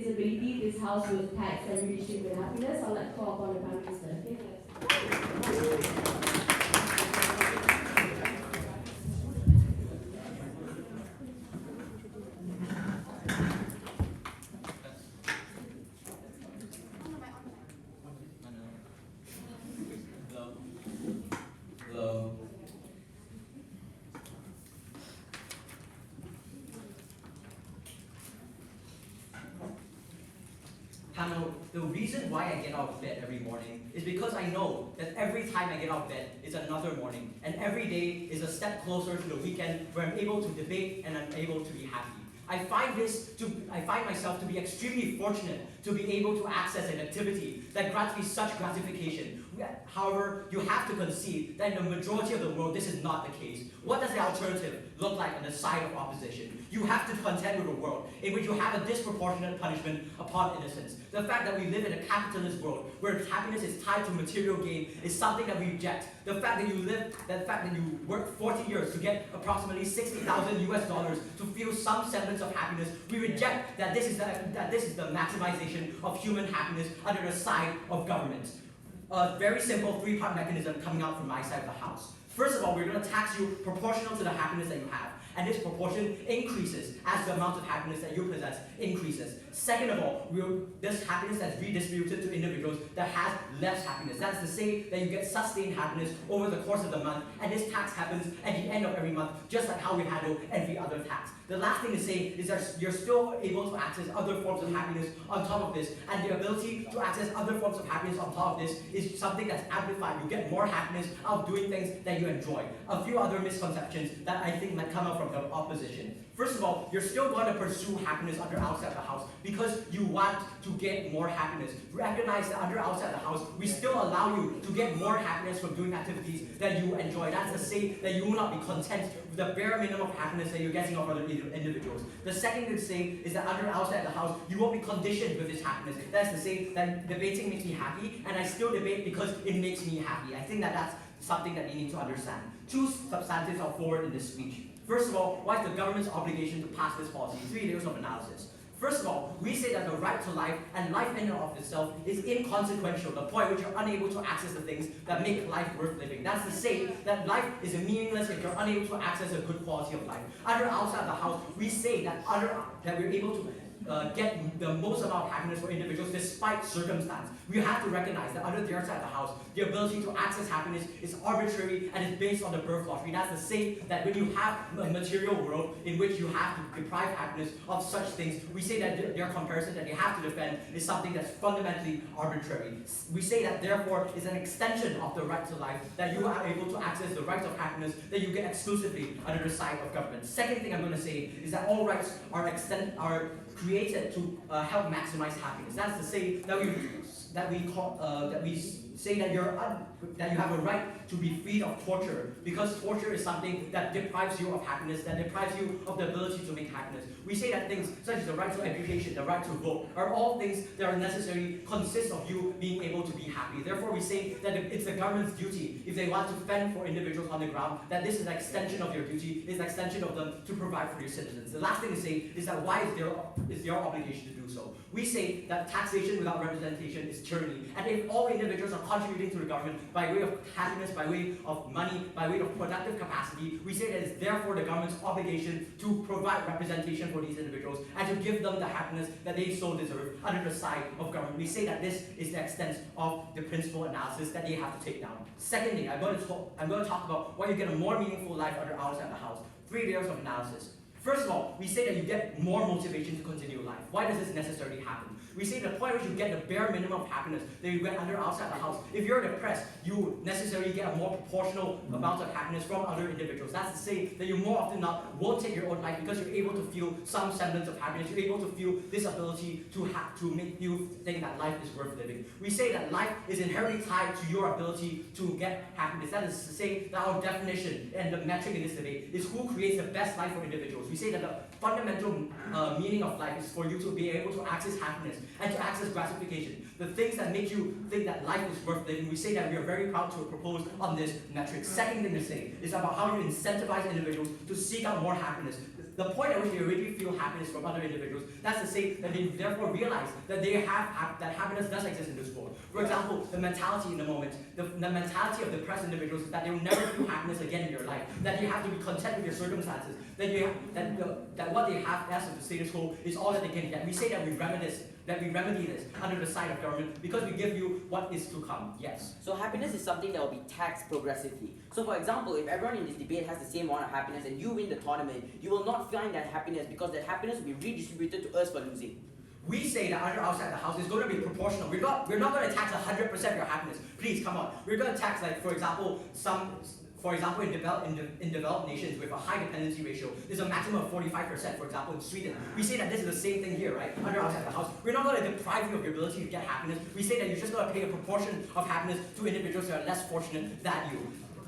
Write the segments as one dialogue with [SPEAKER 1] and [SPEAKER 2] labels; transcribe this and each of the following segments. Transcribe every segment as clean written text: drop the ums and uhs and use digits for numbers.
[SPEAKER 1] feasibility, this House will tax and redistribute happiness. I'd like to call upon the Prime Minister. Okay?
[SPEAKER 2] The reason why I get out of bed every morning is because I know that every time I get out of bed is another morning, and every day is a step closer to the weekend where I'm able to debate and I'm able to be happy. I find myself to be extremely fortunate to be able to access an activity that grants me such gratification. However, you have to concede that in the majority of the world, this is not the case. What does the alternative look like on the side of opposition? You have to contend with a world in which you have a disproportionate punishment upon innocence. The fact that we live in a capitalist world where happiness is tied to material gain is something that we reject. The fact that you work 40 years to get approximately $60,000 US to feel some semblance of happiness, we reject that this is the maximization of human happiness under the side of government. A very simple three-part mechanism coming out from my side of the house. First of all, we're going to tax you proportional to the happiness that you have. And this proportion increases as the amount of happiness that you possess increases. Second of all, this happiness that's redistributed to individuals that have less happiness. That's to say that you get sustained happiness over the course of the month, and this tax happens at the end of every month, just like how we handle every other tax. The last thing to say is that you're still able to access other forms of happiness on top of this, and the ability to access other forms of happiness on top of this is something that's amplified. You get more happiness out of doing things that you enjoy. A few other misconceptions that I think might come out from the opposition. First of all, you're still going to pursue happiness under outside the house because you want to get more happiness. Recognize that under outside the house, we still allow you to get more happiness from doing activities that you enjoy. That's to say that you will not be content with the bare minimum of happiness that you're getting from other individuals. The second thing to say is that under outside the house, you won't be conditioned with this happiness. That's to say that debating makes me happy, and I still debate because it makes me happy. I think that that's something that you need to understand. Two substantives are forward in this speech. First of all, why is the government's obligation to pass this policy? 3 layers of analysis. First of all, we say that the right to life and life in and of itself is inconsequential, the point which you're unable to access the things that make life worth living. That's to say that life is meaningless if you're unable to access a good quality of life. Under outside the house, we say that we're able to get the most amount of happiness for individuals despite circumstance. We have to recognize that under the other side of the house, the ability to access happiness is arbitrary and is based on the birth lottery. That's to say that when you have a material world in which you have to deprive happiness of such things, we say that their comparison that they have to defend is something that's fundamentally arbitrary. We say that therefore is an extension of the right to life, that you are able to access the rights of happiness that you get exclusively under the side of government. Second thing I'm going to say is that all rights are created to help maximize happiness. That's to say that we say that you have a right to be freed of torture, because torture is something that deprives you of happiness, that deprives you of the ability to make happiness. We say that things such as the right to education, the right to vote, are all things that are necessary, consist of you being able to be happy. Therefore, we say that it's the government's duty, if they want to fend for individuals on the ground, that this is an extension of your duty, is an extension of them to provide for your citizens. The last thing to say is that why is their obligation to do so? We say that taxation without representation is tyranny, and if all individuals are contributing to the government by way of happiness, by way of money, by way of productive capacity, we say that it's therefore the government's obligation to provide representation for these individuals and to give them the happiness that they so deserve under the side of government. We say that this is the extent of the principal analysis that they have to take down. Secondly, I'm going to talk about why you get a more meaningful life under outside the house. 3 layers of analysis. First of all, we say that you get more motivation to continue life. Why does this necessarily happen? We say the point at which you get the bare minimum of happiness that you get under outside the house. If you're depressed, you necessarily get a more proportional amount of happiness from other individuals. That's to say that you more often not won't take your own life because you're able to feel some semblance of happiness. You're able to feel this ability to make you think that life is worth living. We say that life is inherently tied to your ability to get happiness. That is to say that our definition and the metric in this debate is who creates the best life for individuals. We say that the fundamental meaning of life is for you to be able to access happiness and to access gratification. The things that make you think that life is worth living, we say that we are very proud to propose on this metric. Second thing to say is about how you incentivize individuals to seek out more happiness. The point at which they already feel happiness from other individuals, that's to say that they therefore realize that that happiness does exist in this world. For example, the mentality in the moment, the mentality of depressed individuals is that they will never feel happiness again in their life, that you have to be content with your circumstances, that what they have as of the status quo is all that they can get. We say that we remedy this under the side of government because we give you what is to come. Yes.
[SPEAKER 3] So happiness is something that will be taxed progressively. So for example, if everyone in this debate has the same amount of happiness and you win the tournament, you will not find that happiness because that happiness will be redistributed to us for losing.
[SPEAKER 2] We say that outside the house is going to be proportional. We're not going to tax 100% of your happiness. Please, come on. We're going to tax, like, for example, in developed nations with a high dependency ratio, there's a maximum of 45%, for example, in Sweden. We say that this is the same thing here, right? Outside the house. We're not going to deprive you of your ability to get happiness. We say that you're just going to pay a proportion of happiness to individuals that are less fortunate than you.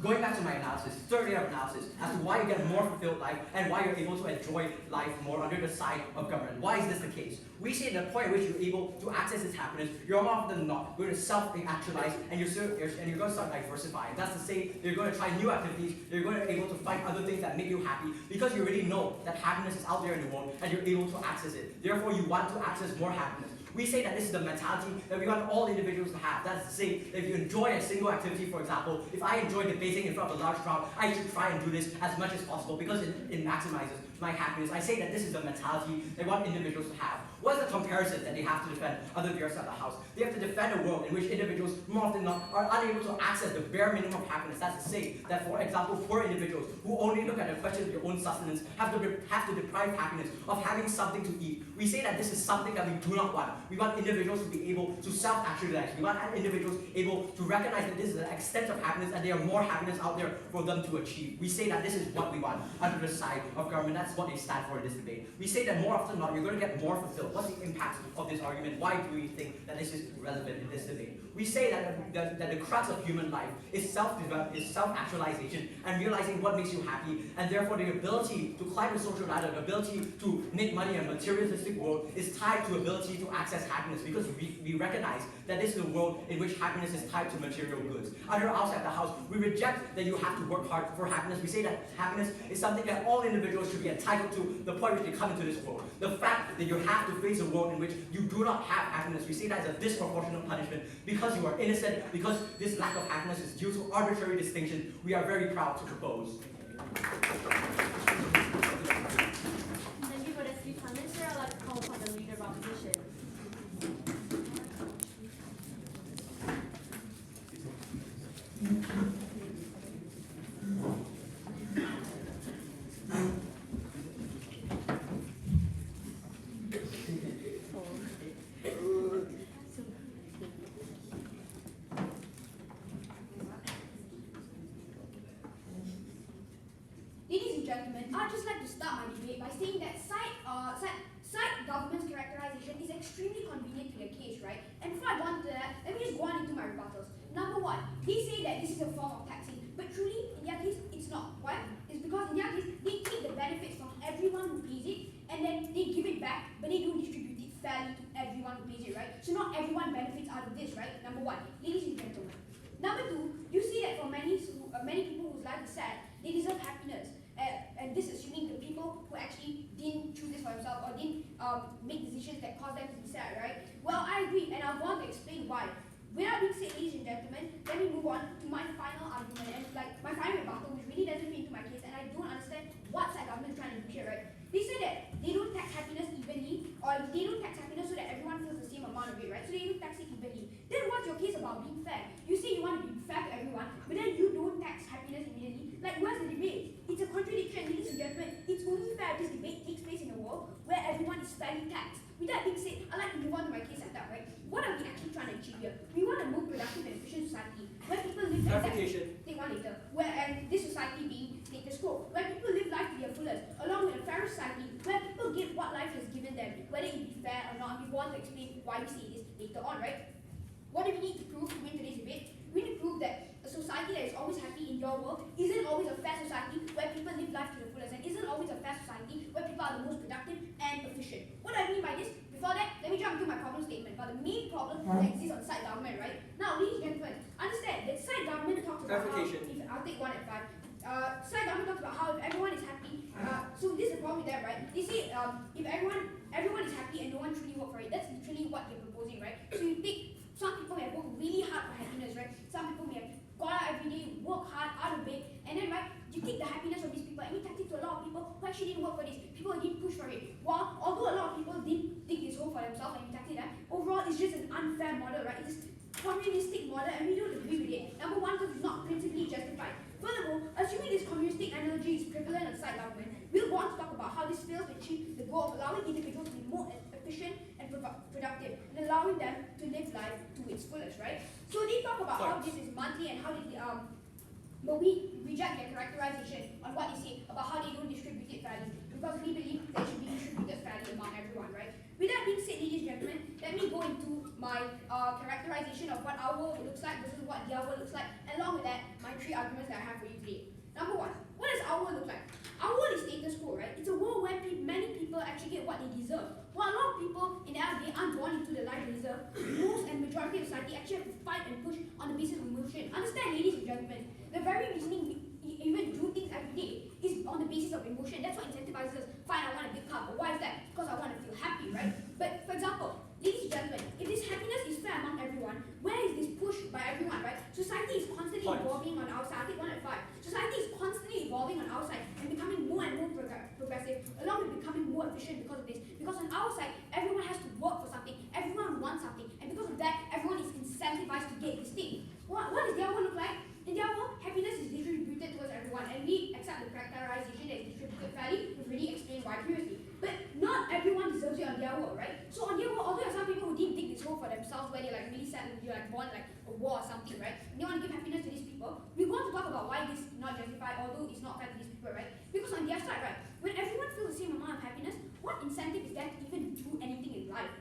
[SPEAKER 2] Going back to my analysis, third layer of analysis, as to why you get a more fulfilled life and why you're able to enjoy life more under the side of government. Why is this the case? We say that the point at which you're able to access this happiness, you're more often than not going to self-actualize and you're going to start diversifying. That's to say, you're going to try new activities, you're going to be able to find other things that make you happy because you already know that happiness is out there in the world and you're able to access it. Therefore, you want to access more happiness. We say that this is the mentality that we want all individuals to have. That's to say, that if you enjoy a single activity, for example, if I enjoy debating in front of a large crowd, I should try and do this as much as possible because it maximizes my happiness. I say that this is the mentality that we want individuals to have. What's the comparison that they have to defend other beers at the house? They have to defend a world in which individuals more often than not are unable to access the bare minimum of happiness. That's to say that, for example, poor individuals who only look at the question of their own sustenance have to deprive happiness of having something to eat. We say that this is something that we do not want. We want individuals to be able to self-actualize. We want individuals able to recognize that this is the extent of happiness and there are more happiness out there for them to achieve. We say that this is what we want under the side of government. That's what they stand for in this debate. We say that more often than not, you're going to get more fulfilled. What's the impact of this argument? Why do we think that this is relevant in this debate? We say that the crux of human life is self-actualization and realizing what makes you happy, and therefore the ability to climb the social ladder, the ability to make money in a materialistic world is tied to ability to access happiness because we recognize that this is a world in which happiness is tied to material goods. Outside the house, we reject that you have to work hard for happiness. We say that happiness is something that all individuals should be entitled to the point at which they come into this world. The fact that you have to face a world in which you do not have happiness, we say that is a disproportionate punishment because you are innocent, because this lack of happiness is due to arbitrary distinction. We are very proud to propose.
[SPEAKER 1] Thank you for the speech, Minister. I'd like to call upon the Leader of Opposition.
[SPEAKER 4] Ladies and gentlemen, I'd just like to start my debate by saying that side government's characterization is extremely convenient to their case, right? And before I go on to that, let me just go on into my rebuttals. Number one, they say that this is a form of taxing, but truly, in their case, it's not. Why? It's because in their case, they take the benefits from everyone who pays it, and then they give it back, but they don't distribute it fairly to everyone who pays it, right? So not everyone benefits out of this, right? Number one, ladies and gentlemen. Number two, you see that for many people whose life is sad, they deserve happiness. And this is assuming the people who actually didn't choose this for themselves or didn't make decisions that caused them to be sad, right? Well, I agree, and I want to explain why. Without being said, ladies and gentlemen, let me move on to my final argument and my final rebuttal, which really doesn't fit into my case, and I don't understand what side government is trying to do here, right? They say that they don't tax happiness evenly, or they don't tax happiness so that everyone feels the same amount of it, right? So they don't tax it evenly. Then what's your case about being fair? You say you want to be fair to everyone, but then you don't tax happiness immediately. Like, where's the debate? It's a contradiction, ladies and gentlemen. It's only fair if this debate takes place in a world where everyone is fairly taxed. With that being said, I'd like to move on to my case at that, right? What are we actually trying to achieve here? We want a more productive and efficient society where people live take one later. And this society being Interschool, where people live life to their fullest, along with a fairer society where people get what life has given them, whether it be fair or not. We want to explain why we say this later on, right? What do we need to prove to win today's debate? We need to prove that a society that is always happy in your world isn't always a fair society where people live life to the fullest, and isn't always a fair society where people are the most productive and efficient. What do I mean by this? Before that, let me jump into my problem statement about the main problem that exists on side government, right? Now, ladies and gentlemen, understand that side government talks about how, I'll take one at five. Side government talks about how if everyone is happy, So this is the problem with them, right? They say if everyone is happy and no one truly work for it, that's literally what they're proposing, right? So you take some people may have worked really hard for happiness, right? Some people may have gone out every day, work hard, out of bed, and then right, you take the happiness of these people and you tax it to a lot of people who actually didn't work for this, people who didn't push for it. While although a lot of people didn't dig this hole for themselves and you tax it, overall it's just an unfair model, right? It's this communistic model and we don't agree with it. Number one, because it's not principally justified. Furthermore, assuming this communistic analogy is prevalent on side government, we'll want to talk about how this fails to achieve the goal of allowing individuals to be more efficient and productive and allowing them to live life to its fullest, right? So they talk about how this is monthly and how they but we reject their characterization on what they say about how they don't distribute it fairly because we believe they should be distributed fairly among everyone, right? With that being said, ladies and gentlemen, let me go into my characterization of what our world looks like versus what their world looks like, and along with that, my 3 arguments that I have for you today. Number 1, what does our world look like? Our world is status quo, right? It's a world where many people actually get what they deserve. While a lot of people in the end of the day aren't born into the life they deserve, most and majority of society actually have to fight and push on the basis of emotion. Understand, ladies and gentlemen, the very reasoning we even do things every day is on the basis of emotion. That's what incentivizes us. Fine, I want a big car, but why is that? Because I want to feel happy, right? But for example, ladies and gentlemen, if this happiness is fair among everyone, where is this push by everyone, right? Society is constantly evolving on our side. I take 1 at 5. Society is constantly evolving on our side and becoming more and more progressive, along with becoming more efficient because of this. Because on our side, everyone has to work for something, everyone wants something, and because of that, everyone is incentivized to get this thing. What does their world look like? In their world, happiness is distributed towards everyone, and we accept the characterization that is distributed fairly. We've already explained why previously. But not everyone deserves it on their world, right? So on their world, although there are some people who didn't dig this hole for themselves, where they're like really sad and they're like born like a war or something, right? And they want to give happiness to these people. We want to talk about why this is not justified, although it's not fair to these people, right? Because on their side, right, when everyone feels the same amount of happiness, what incentive is there to even do anything in life?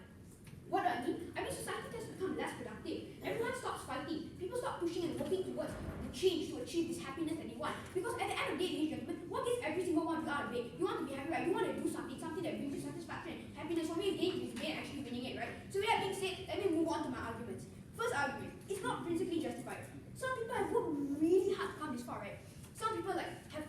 [SPEAKER 4] What do I mean? I mean society tends to become less productive. Everyone stops fighting. People stop pushing and working towards the change to achieve this happiness that they want. Because at the end of the day, ladies and gentlemen, what gets every single one of you out of bed? You want to be happy, right? You want to do something that brings you satisfaction, happiness. For me, it's getting to this day and actually winning it, right? So with that being said, let me move on to my arguments. First argument, it's not principally justified. Some people have worked really hard to come this far, right? Some people like have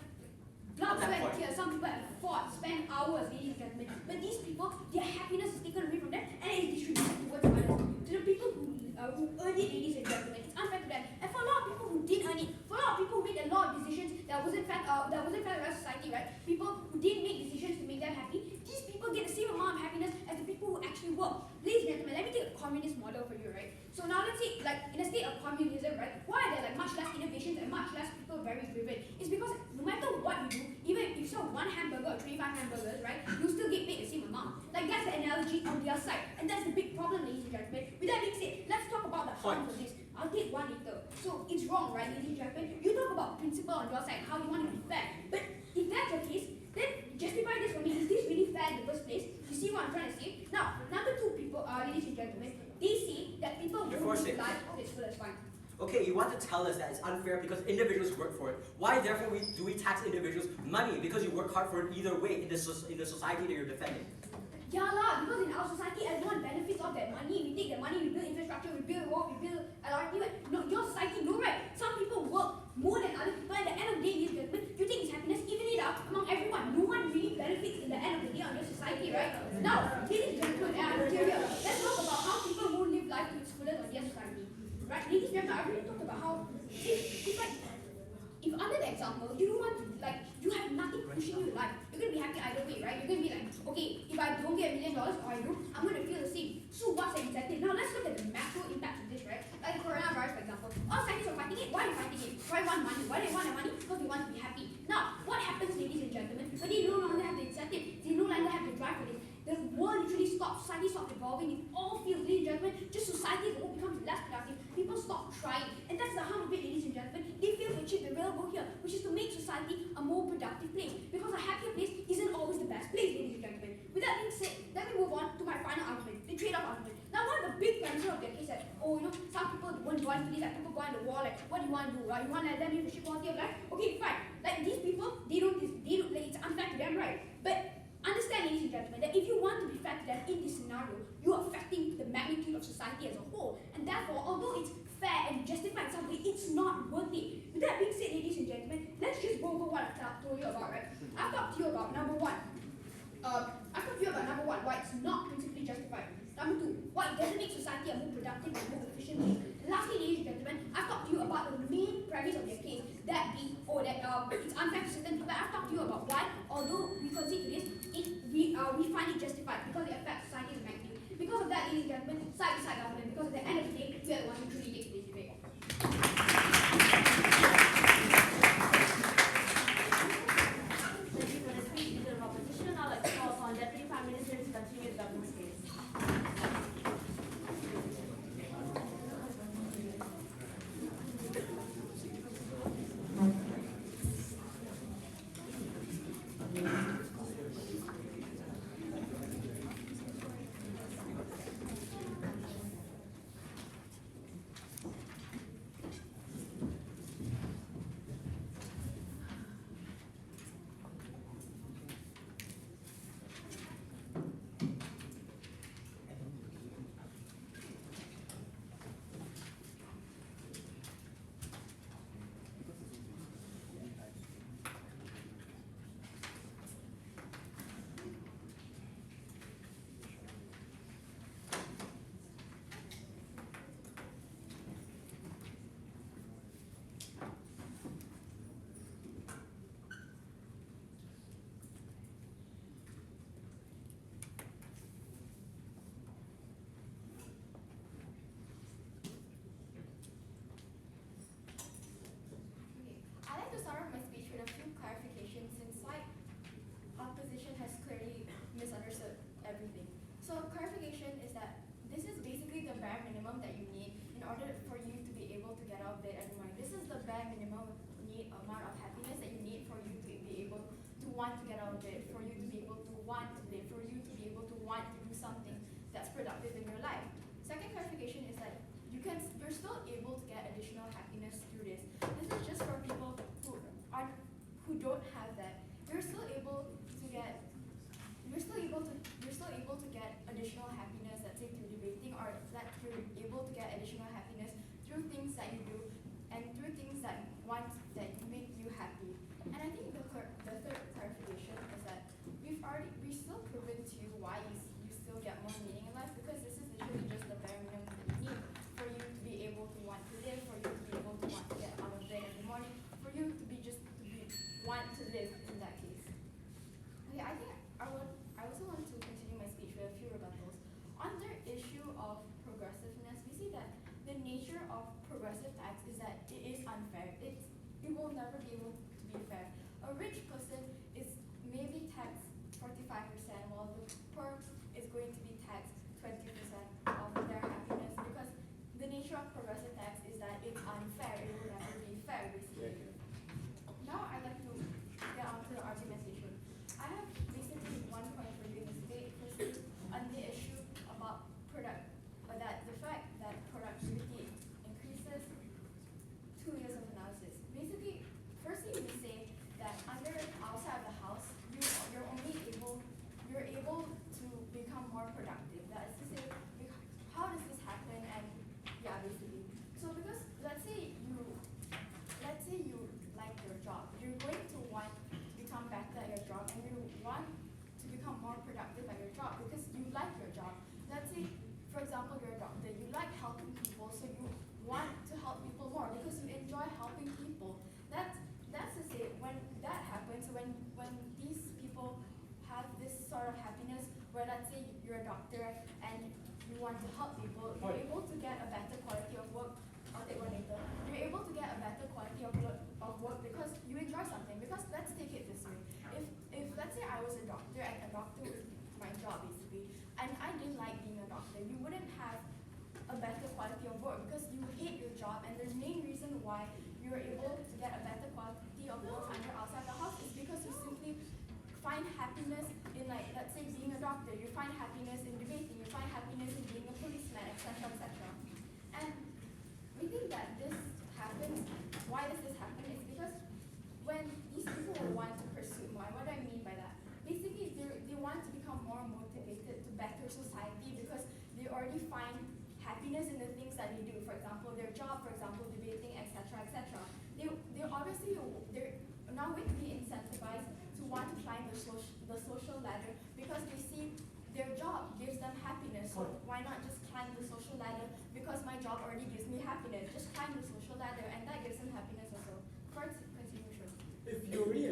[SPEAKER 4] blood, sweat, and tears. Some people have fought, spent hours, ladies and gentlemen. But these people, their happiness is taken away from them and it is distributed towards others. To the people who earn it, ladies and gentlemen, it's unfair to them. And for a lot of people who didn't earn it, for a lot of people who made a lot of decisions that wasn't fair to the rest of society, right? People who didn't make decisions to make them happy, these people get the same amount of happiness as the people who actually work. Ladies and gentlemen, let me take a communist model for you, right? So now let's say, like, in a state of communism, right, why are there like much less innovations and much less people very driven? It's because no matter what you do, even if you sell 1 hamburger or 25 hamburgers, right, you still get paid the same amount. Like, that's the analogy on their side. And that's the big problem, ladies and gentlemen. With that being said, let's talk about the harms of this. I'll take one later. So it's wrong, right, ladies and gentlemen? You talk about principle on your side, how you want to be fair. But if that's the case, then justify this for me. Is this really fair in the first place? You see what I'm trying to say? Now, number 2 people, ladies and gentlemen, they say that people don't live life to its fullest. Fine.
[SPEAKER 2] Okay, you want to tell us that it's unfair because individuals work for it. Why, therefore, do we tax individuals money? Because you work hard for it either way in the society that you're defending.
[SPEAKER 4] Yeah lah, because in our society, everyone benefits of that money. We take the money, we build infrastructure, we build road, we build LRT. But no, your society, no right. Some people work more than other people. At the end of the day, ladies and gentlemen, you take this happiness, even it out among everyone. No one really benefits in the end of the day on your society, right? Now, ladies and gentlemen, let's talk about how people won't live life to its fullest on their society. Right, ladies and gentlemen, I already talked about how it's like, if under the example, you don't want to, like, you have nothing pushing you in life, you're going to be happy either way, right? You're going to be like, okay, if I don't get $1 million or I do, I'm going to feel the same. So what's the incentive? Now let's look at the macro impact of this, right? Like the coronavirus, for example. All scientists are fighting it. Why are they fighting it? Why want money? Why do they want the money? Because they want to be happy. Now, what happens, ladies and gentlemen, when they no longer have the incentive, they no longer have the drive for this, the world literally stops, society stops evolving in all fields, ladies and gentlemen. Just society as a whole becomes less productive. People stop trying. And that's the harm of it, ladies and gentlemen. They fail to achieve the real goal here, which is to make society a more productive place. Because a happier place isn't always the best place, ladies and gentlemen. With that being said, let me move on to my final argument, the trade-off argument. Now, one of the big premises of their case is that, oh, you know, some people won't go into this, like people go on the wall, like, what do you want to do? You want to let them live the quality of life? Okay, fine. Like, these people, they don't, like, it's unfair to them, right? But understand, ladies and gentlemen, that if you want to be fair to them in this scenario, you're affecting the magnitude of society as a whole. And therefore, although it's fair and justified something, it's not worth it. With that being said, ladies and gentlemen, let's just go over what I've told you about, right? I've talked to you about number one, why it's not principally justified. Number two, why it doesn't make society a more productive and more efficient place. Lastly, ladies and gentlemen, I've talked to you about the main premise of their case, that it's unfair to certain people. I've talked to you about why, although we concede to this, we find it justified because it affects society as a magnitude. Because of that, ladies and gentlemen, side to side government, because at the end of the day, we are the ones who truly take this debate.
[SPEAKER 1] Thank you for the speech. Leader of opposition. I'd like to call upon Deputy Prime Minister to continue the government's case.
[SPEAKER 5] I'd like to start off my speech with a few clarifications since opposition has clearly misunderstood everything. So clarification is that this is basically the bare minimum that you need in order for you to be able to get out of bed every morning. This is the bare minimum amount of happiness that you need for you to be able to want to get out of bed, for you to be able to want to live, for you to be able to want to do something that's productive in your life. Second clarification is that you're still able to get additional happiness through this. This is just for people who don't have that. You're still able to get additional happiness, let's say through debating, or that you're able to get additional happiness through things that you do and through things that make you happy. And I think the third clarification is that we've still proven to you why you still get more meaning in life, because this is literally just the bare minimum that you need for you to be able to want to live, for you to be able to want to get out of bed every morning, for you to want to live in that case. Okay, I think I also want to continue my speech with a few rebuttals. On the issue of progressiveness, we see that the nature of progressive tax is that it is unfair. It will never be able to be fair. A rich person is maybe taxed 45%, while the poor is going to be taxed 20% of their happiness, because the nature of progressive tax is that it's unfair. It will never be fair, basically. Now I'd like to get on to the argumentation. I have basically one point for you in this debate. Firstly, on the issue about the fact that productivity increases 2 years of analysis. Basically, firstly we say that outside of the house, you're able to become more productive. That is to say, how does this happen? And yeah, basically. So because let's say you like your job, you're going to want to become better at your job, and you want to become more productive at your job because you like your job. Let's say, for example, you're a doctor, you like helping people, so you want to help people more because you enjoy helping people. That's to say, when that happens, when these people have this sort of happiness, where let's say you're a doctor and you want to help people, you're able to get a better quality of work. I'll take one later. You're able to get a better quality of work because you enjoy something. Because let's take it this way. If let's say I was a doctor and a doctor was my job basically, and I didn't like being a doctor, you wouldn't have a better quality of work because you hate your job, and the main reason why you're able to get a better quality of work outside the house is because you simply find happiness in, like, let's say being a doctor, you find happiness in debating, you find happiness in being a policeman, etc., etc. And we think that this happens. Why does this happen? It's because when these people want to pursue more, what do I mean by that? Basically, they want to become more motivated to better society because they already find happiness in the things that they do. For example, their job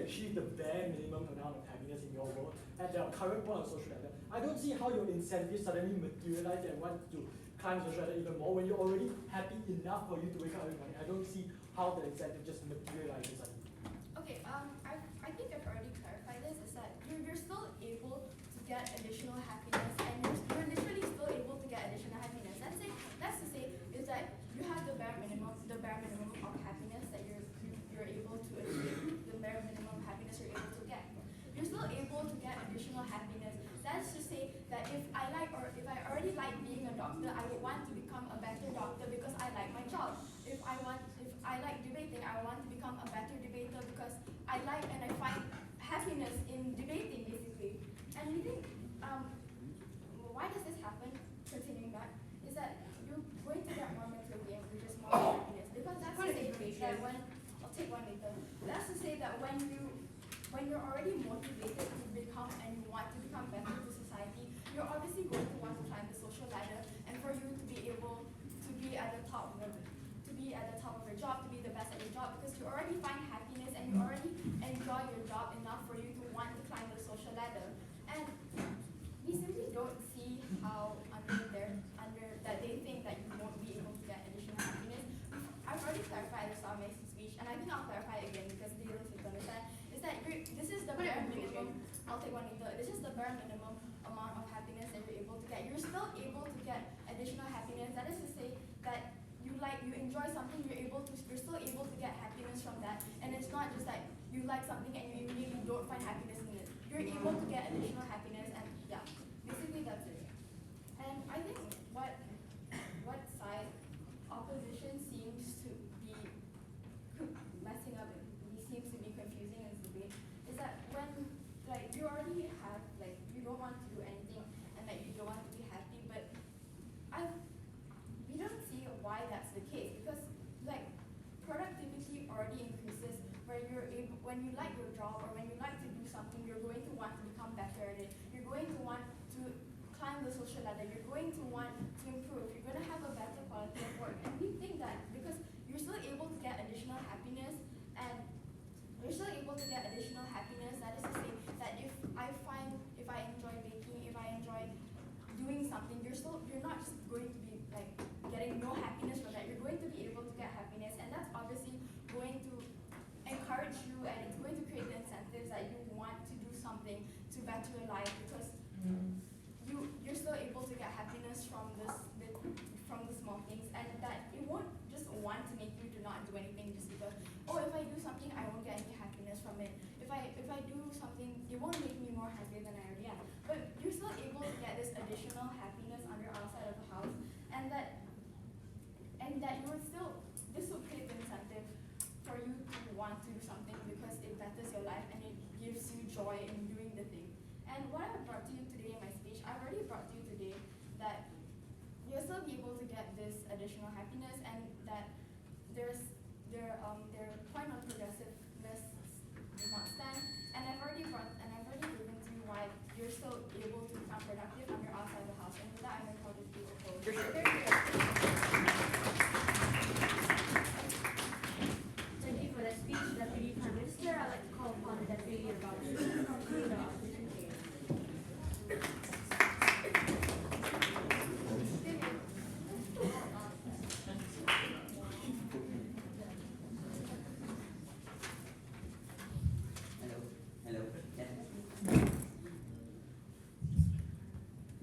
[SPEAKER 6] achieve the bare minimum amount of happiness in your world at the current point of social ladder, I don't see how your incentives suddenly materialize and want to climb social ladder even more when you're already happy enough for you to wake up every morning. I don't see how the incentive just materializes suddenly.
[SPEAKER 5] Okay, I think I've already clarified this, is that you're still able to get additional happiness, and you're literally still able to get additional happiness. That's to say is that you have the bare minimum of happiness that you're able to achieve, the bare minimum happiness you're able to get. You're still able to get additional happiness. That's to say that if I already like being a doctor, I would want to become a better doctor because I like my job. If I like debating, I want to become a better debater because I like and I find happiness in debating, basically. And you think, why does this happen? Continuing back, is that you're going to get more mentally and you're just more happiness. Because that's to say that when, I'll take one later. That's to say that when you're already motivated to become and you want to become better to society, you're obviously going to want to climb the social ladder, and for you to be able to be at the top of your job, to be the best at your job, because you already find happiness and you already enjoy your job enough for you to want to climb the social ladder. And we simply don't see how under that they think that you won't be able to get additional happiness. I've already clarified this on my speech, and I think I'll clarify it again because they don't seem to understand. Is that this is the bare minimum. I'll take one later. This is the bare minimum amount of happiness that you're able to get. You're still able to get additional happiness. That is to say that you enjoy something, you're still able to get happiness from that. And it's not just like you like something and you immediately don't find happiness in it. You're able to get additional happiness, and yeah, basically that's it. And I think what side opposition seems to be messing up, he seems to be confusing in this debate, is that when you already have you don't want to do anything and you don't want to be happy, but we don't see why that's the case, because productivity already increases when you like your job or when you like to do something, you're going to want to become better at it. You're going to want to climb the social ladder. You're going to want to improve. You're going to have a better quality of work. And we think that because you're still able to get additional happiness, and you're still able to get additional happiness, that is to say that if I enjoy baking, if I enjoy doing something, you're not just going to be getting no happiness from that. You're going to be able to get happiness, and that's obviously going to encourage you, and it's going to create the incentives that you want to do something to better your life, because you're still able to get happiness from the small things, and that it won't just want to make you to not do anything just because, oh, if I do something I won't get any happiness from it. If I do something, it won't make me more happy than I already am. But you're still able to get this additional happiness on your outside of the house, and that you would still, this will create the incentive for you to want to do something because it betters your life and it gives you joy in doing the thing. And what I've brought to you today in my speech, I've already brought to you today that you'll still be able to get this additional happiness, and that their point on progressiveness does not stand. And I've already given to you why you're still able to become productive on your outside of the house. And with that, I'm going to call this video closed.
[SPEAKER 1] Thank you for that speech, Deputy Prime Minister. I'd like to call upon the Deputy Leader of Opposition to conclude the opposition debate.
[SPEAKER 3] Hello. Yes.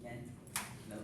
[SPEAKER 3] Yes. Hello.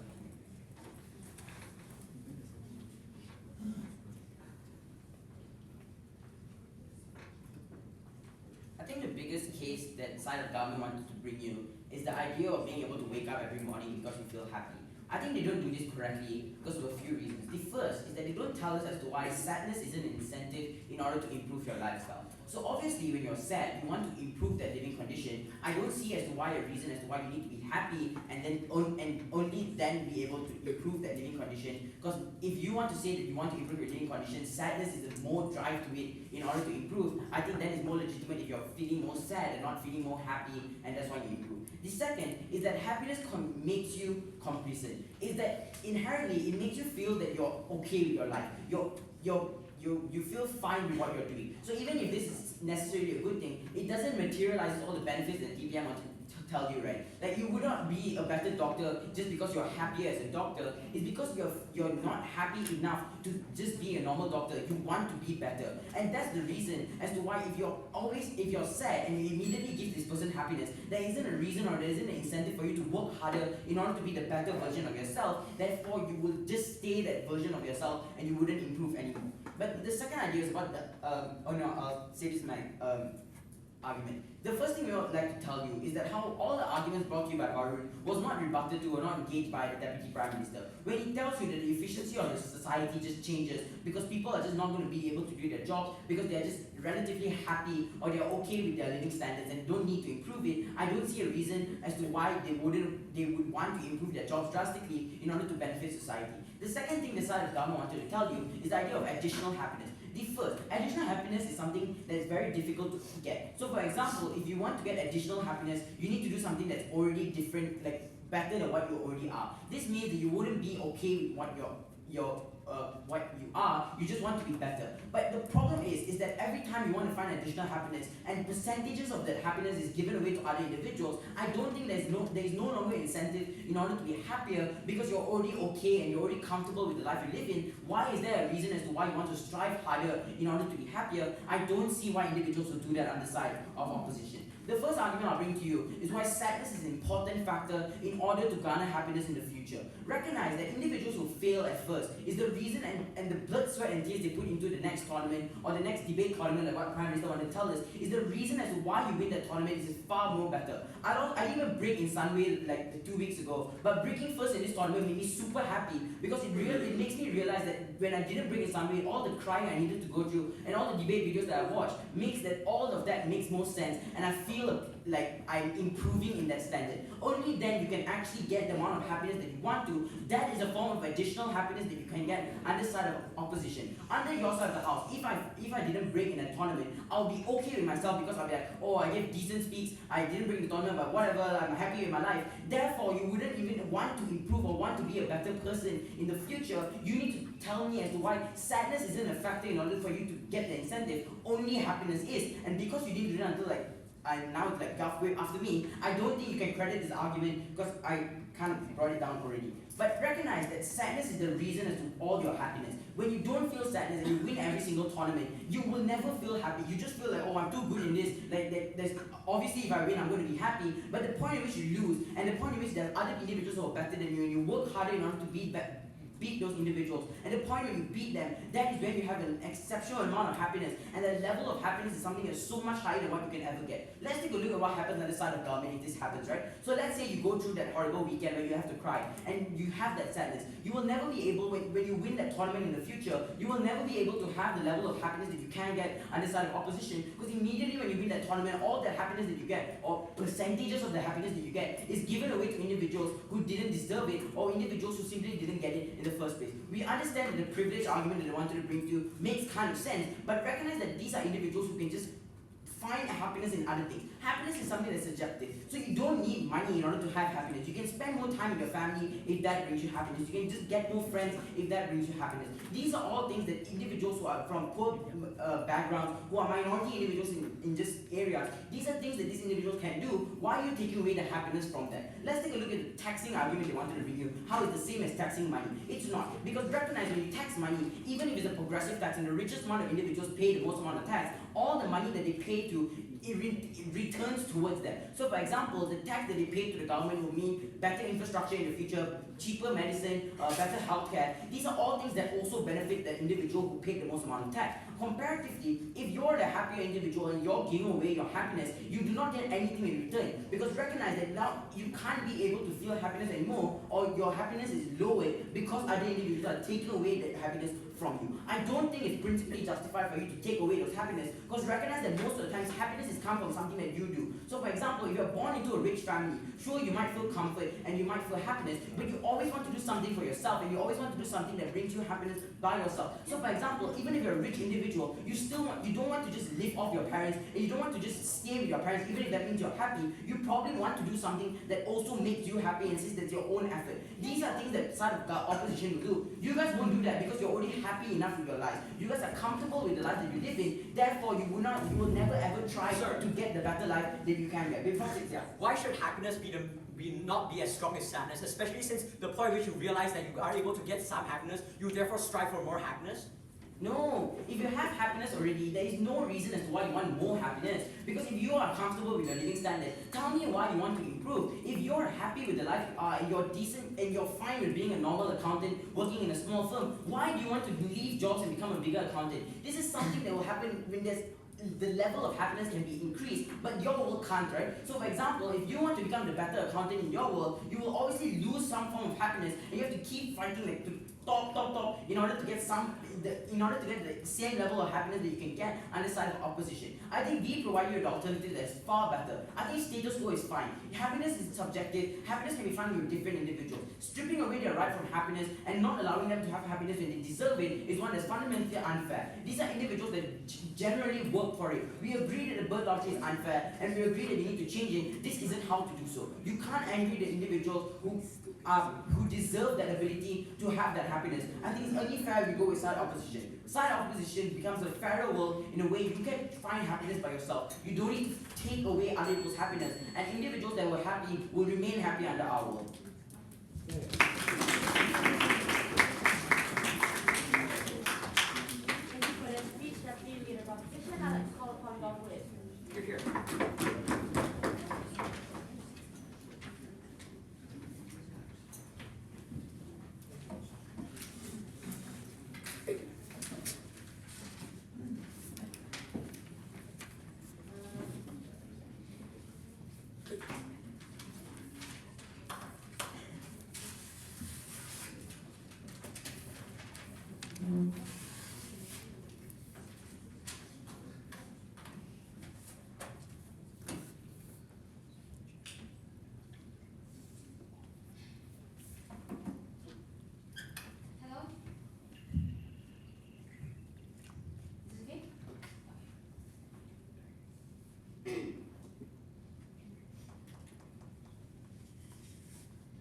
[SPEAKER 3] I think the biggest case that side of government wanted to bring you is the idea of being able to wake up every morning because you feel happy. I think they don't do this correctly because of a few reasons. The first is that they don't tell us as to why sadness is an incentive in order to improve your lifestyle. So obviously when you're sad, you want to improve that living condition. I don't see as to why a reason as to why you need to be happy and then only then be able to improve that living condition. Because if you want to say that you want to improve your living condition, sadness is the more drive to it in order to improve. I think that is more legitimate if you're feeling more sad and not feeling more happy, and that's why you improve. The second is that happiness makes you complacent. Is that inherently it makes you feel that you're okay with your life. Your you feel fine with what you're doing. So even if this is necessarily a good thing, it doesn't materialize all the benefits that TPM wants to tell you, right? Like you would not be a better doctor just because you're happier as a doctor. It's because you're not happy enough to just be a normal doctor. You want to be better. And that's the reason as to why if you're sad and you immediately give this person happiness, there isn't a reason or there isn't an incentive for you to work harder in order to be the better version of yourself. Therefore, you will just stay that version of yourself and you wouldn't improve anymore. But the second idea is about the, I'll say this in my argument. The first thing we would like to tell you is that how all the arguments brought to you by Varun was not rebutted to or not engaged by the Deputy Prime Minister. When he tells you that the efficiency of the society just changes because people are just not going to be able to do their jobs because they are just relatively happy or they are okay with their living standards and don't need to improve it, I don't see a reason as to why they would want to improve their jobs drastically in order to benefit society. The second thing the side of government wanted to tell you is the idea of additional happiness. The first, additional happiness is something that is very difficult to get. So for example, if you want to get additional happiness, you need to do something that's already different, like better than what you already are. This means that you wouldn't be okay with what what you are, you just want to be better. But the problem is that every time you want to find additional happiness and percentages of that happiness is given away to other individuals, I don't think there is no longer incentive in order to be happier because you're already okay and you're already comfortable with the life you live in. Why is there a reason as to why you want to strive harder in order to be happier? I don't see why individuals would do that on the side of opposition. The first argument I'll bring to you is why sadness is an important factor in order to garner happiness in the future. Recognize that individuals who fail at first is the reason and the blood, sweat and tears they put into the next tournament or the next debate tournament, like what Prime Minister wanted to tell us, is the reason as to why you win that tournament is far more better. I didn't even break in Sunway like 2 weeks ago, but breaking first in this tournament made me super happy because it makes me realize that when I didn't break in Sunway, all the crying I needed to go through and all the debate videos that I watched all of that makes more sense, and I feel like I'm improving in that standard. Only then you can actually get the amount of happiness that you want to. That is a form of additional happiness that you can get under side of opposition. Under your side of the house, if I didn't break in a tournament, I'll be okay with myself because I'll be like, oh, I gave decent speaks, I didn't break the tournament, but whatever, I'm happy with my life. Therefore, you wouldn't even want to improve or want to be a better person in the future. You need to tell me as to why sadness isn't a factor in order for you to get the incentive. Only happiness is. And because you didn't do it until now it's like halfway after me, I don't think you can credit this argument because I kind of brought it down already. But recognize that sadness is the reason as to all your happiness. When you don't feel sadness and you win every single tournament, you will never feel happy. You just feel like, oh, I'm too good in this. There's obviously if I win, I'm going to be happy. But the point at which you lose and the point at which there are other individuals who are better than you and you work harder in order to beat those individuals. And the point when you beat them, that is when you have an exceptional amount of happiness. And the level of happiness is something that's so much higher than what you can ever get. Let's take a look at what happens on the side of government if this happens, right? So let's say you go through that horrible weekend where you have to cry and you have that sadness. You will never be able, when you win that tournament in the future, you will never be able to have the level of happiness that you can get on the side of opposition, because immediately when you win that tournament, all that happiness that you get, or percentages of the happiness that you get, is given away to individuals who didn't deserve it, or individuals who simply didn't get it in the first place. We understand that the privilege argument that I wanted to bring to you makes kind of sense, but recognize that these are individuals who can just find happiness in other things. Happiness is something that's subjective. So you don't need money in order to have happiness. You can spend more time with your family if that brings you happiness. You can just get more friends if that brings you happiness. These are all things that individuals who are from poor backgrounds, who are minority individuals in just areas, these are things that these individuals can do. Why are you taking away the happiness from them? Let's take a look at the taxing argument they wanted to bring you. How it's the same as taxing money? It's not. Because recognize when you tax money, even if it's a progressive tax and the richest amount of individuals pay the most amount of tax, all the money that they pay to, it returns towards them. So for example, the tax that they pay to the government will mean better infrastructure in the future, cheaper medicine, better healthcare. These are all things that also benefit the individual who paid the most amount of tax. Comparatively, if you're the happier individual and you're giving away your happiness, you do not get anything in return. Because recognize that now you can't be able to feel happiness anymore, or your happiness is lowered because other individuals are taking away that happiness from you. I don't think it's principally justified for you to take away those happiness, because recognize that most of the times happiness is come from something that you do. So for example, if you're born into a rich family, sure you might feel comfort and you might feel happiness, but you always want to do something for yourself, and you always want to do something that brings you happiness by yourself. So for example, even if you're a rich individual, you don't want to just live off your parents, and you don't want to just stay with your parents, even if that means you're happy. You probably want to do something that also makes you happy and says that's your own effort. These are things that side of the opposition will do. You guys won't do that because you're already happy enough with your life. You guys are comfortable with the life that you live in. Therefore, you will never ever try to get the better life that you can get.
[SPEAKER 2] Yeah. Why should happiness not be as strong as sadness, especially since the point at which you realize that you are able to get some happiness, you therefore strive for more happiness?
[SPEAKER 3] No, if you have happiness already, there is no reason as to why you want more happiness. Because if you are comfortable with your living standard, tell me why you want to improve. If you're happy with the life you are, and you're decent, and you're fine with being a normal accountant working in a small firm, why do you want to leave jobs and become a bigger accountant? This is something that will happen when the level of happiness can be increased, but your world can't, right? So for example, if you want to become the better accountant in your world, you will obviously lose some form of happiness, and you have to keep fighting like to top in order to get the same level of happiness that you can get on the side of opposition. I think we provide you an alternative that's far better. I think status quo is fine. Happiness is subjective. Happiness can be found with different individuals. Stripping away their right from happiness and not allowing them to have happiness when they deserve it is one that's fundamentally unfair. These are individuals that generally work for it. We agree that the birth lottery is unfair, and we agree that we need to change it. This isn't how to do so. You can't envy the individuals who deserve that ability to have that happiness. I think it's only fair we go with side opposition. Side opposition becomes a fairer world in a way you can find happiness by yourself. You don't need to take away other people's happiness, and individuals that were happy will remain happy under our world.
[SPEAKER 1] Thank you for the speech, Deputy Leader of Opposition. I'd like to call upon Dr. Wesley.
[SPEAKER 2] Here.
[SPEAKER 4] Hello? Is it okay?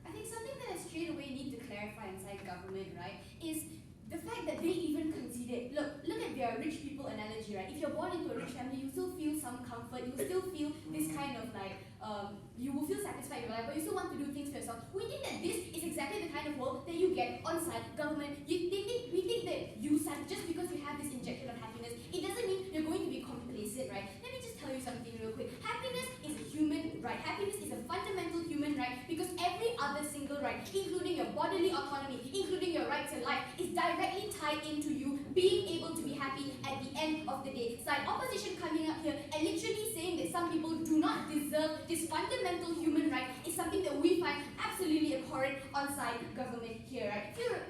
[SPEAKER 4] I think something that I straight away need to clarify inside government, right, is the fact that they even consider, look at their rich people analogy, right? If you're born into a rich family, you still feel some comfort, you still feel this kind of like, you will feel satisfied in your life, but you still want to do things for yourself. We think that this is exactly the kind of world that you get on side government. We think that just because you have this injection of happiness, it doesn't mean you're going to be complacent, right? Let me just tell you something real quick. Happiness is a human right. Happiness is a fundamental human right, because every other single right, including your bodily autonomy, including your right to life, is directly tied into you being able to be happy at the end of the day. Side opposition coming up here and literally saying that some people do not deserve this fundamental human right is something that we find absolutely abhorrent on side government here, right? Here,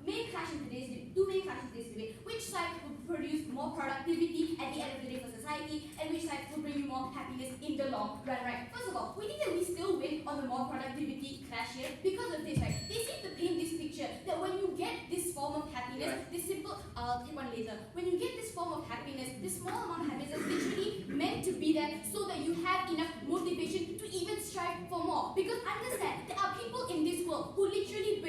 [SPEAKER 4] main clash in today's debate, which side will produce more productivity at the end of the day for society, and which side will bring you more happiness in the long run, right? First of all, we think that we still win on the more productivity clash here because of this, right? They seem to paint this picture that when you get this form of happiness, this simple, I'll take one later, when you get this form of happiness, this small amount of happiness is literally meant to be there so that you have enough motivation to even strive for more. Because understand, there are people in this world who literally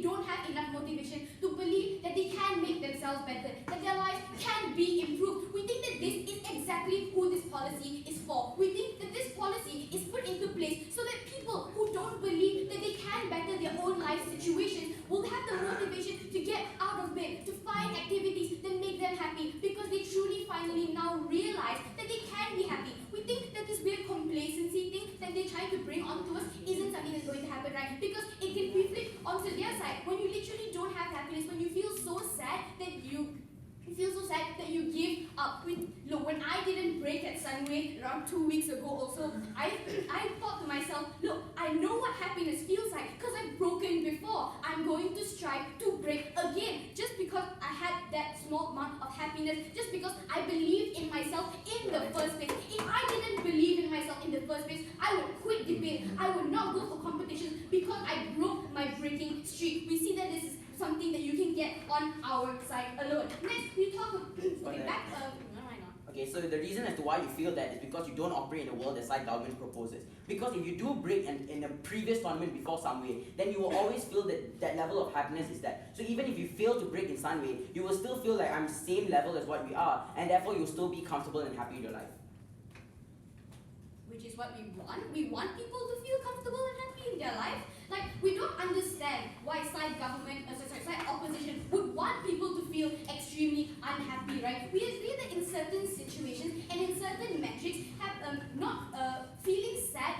[SPEAKER 4] don't have enough motivation to believe that they can make themselves better, that their lives can be improved. We think that this is exactly who this policy is for. We think that this policy is put into place so that people who don't believe that they can better their own life situations will have the motivation to get out of bed, to find activities that make them happy, because they truly finally now realize that they can be happy. We think that this weird complacency thing that they're trying to bring onto us isn't something that's going to happen, right? Because it can be flipped onto their side. When you literally don't have happiness, when you feel so sad that you give up. Look, when I didn't break at Sunway around 2 weeks ago also, I thought to myself, look, I know what happiness feels like because I've broken before. I'm going to strive to break again, just because I had that small amount of happiness, just because I believed in myself in the first place. If I didn't believe in myself in the first place, I would quit debate. I would not go for competitions because I broke my breaking streak. We see that this is something that you can get on our side alone. Next, we talk about no, why not?
[SPEAKER 3] Okay, so the reason as to why you feel that is because you don't operate in a world that side government proposes. Because if you do break in a previous tournament before some way, then you will always feel that that level of happiness is that. So even if you fail to break in some way, you will still feel like I'm same level as what we are, and therefore you'll still be comfortable and happy in your life.
[SPEAKER 4] Which is what we want. We want people to feel comfortable and happy in their life. Like, we don't understand why side government, side opposition would want people to feel extremely unhappy, right? We agree that in certain situations and in certain metrics, feeling sad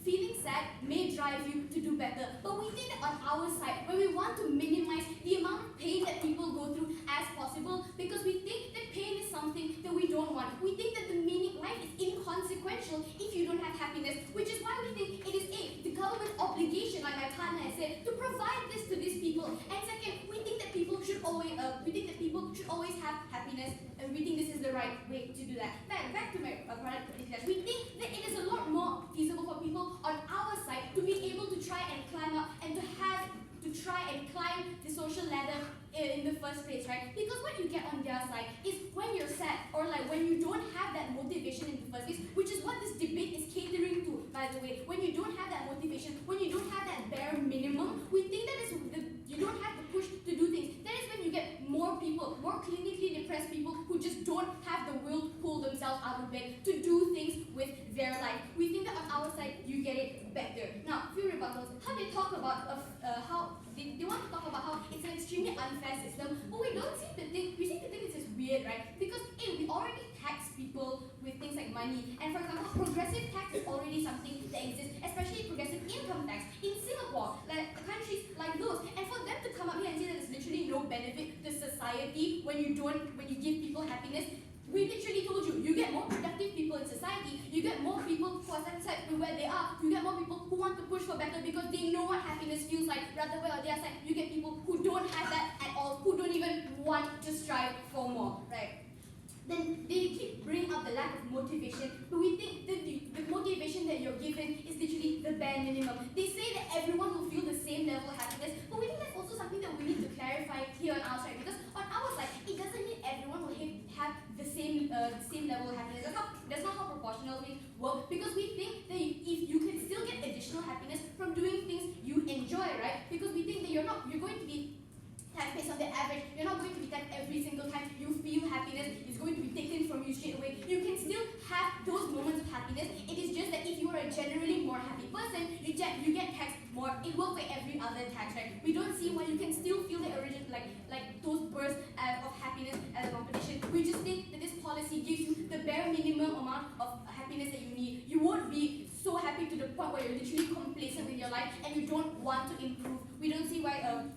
[SPEAKER 4] feeling sad may drive you to do better. But we think that on our side, when we want to minimize the amount of pain that people go through as possible, because we think that pain is something that we don't want. We think that the meaning life is inconsequential if you don't have happiness, which is why we think it is the government's obligation, like Tanish has said, to provide this to these people. And second, we think that people should always have happiness, and we think this is the right way to do that. Back to my product class. We think that it is a lot more feasible for people on our side to be able to try and climb up and to try and climb the social ladder in the first place, right? Because what you get on their side is when you're sad or like when you don't have that motivation in the first place, which is what this debate is catering to, by the way. When you don't have that motivation, when you don't have that bare minimum, we think that you don't have the push to do things. That is when you get more people, more clinically depressed people who just don't have the will to pull themselves out of bed to do things with their life. We think that on our side, you get it better. Now, few rebuttals. How they talk about how they want to talk about how it's an extremely unfair system, but we seem to think this is weird, right? Because we already tax people with things like money, and for example, progressive tax is already something that exists, especially progressive income tax in Singapore, like countries like those. And for them to come up here and say that there's literally no benefit to society when you give people happiness. We literally told you, you get more productive people in society, you get more people who are satisfied with where they are, you get more people who want to push for better because they know what happiness feels like. Rather, well, on the other side, you get people who don't have that at all, who don't even want to strive for more, right? Then they keep bringing up the lack of motivation, but we think that the motivation that you're given is literally the bare minimum. They say that everyone will feel the same level of happiness, but we think that's also something that we need to clarify here on our side, because on our side, it doesn't mean everyone will have the same level of happiness. That's not how proportional things work, because we think that if you can still get additional happiness from doing things you enjoy, right? Because we think that you're going to be taxed based on the average. You're not going to be taxed every single time you feel happiness. It's going to be taken from you straight away. You can still have those moments of happiness. It is just that if you are a generally more happy person, you get taxed more. It works like every other tax, right? We don't see why you can still feel the origin, like those bursts of happiness as a competition. We just think that this policy gives you the bare minimum amount of happiness that you need. You won't be so happy to the point where you're literally complacent with your life and you don't want to improve. We don't see why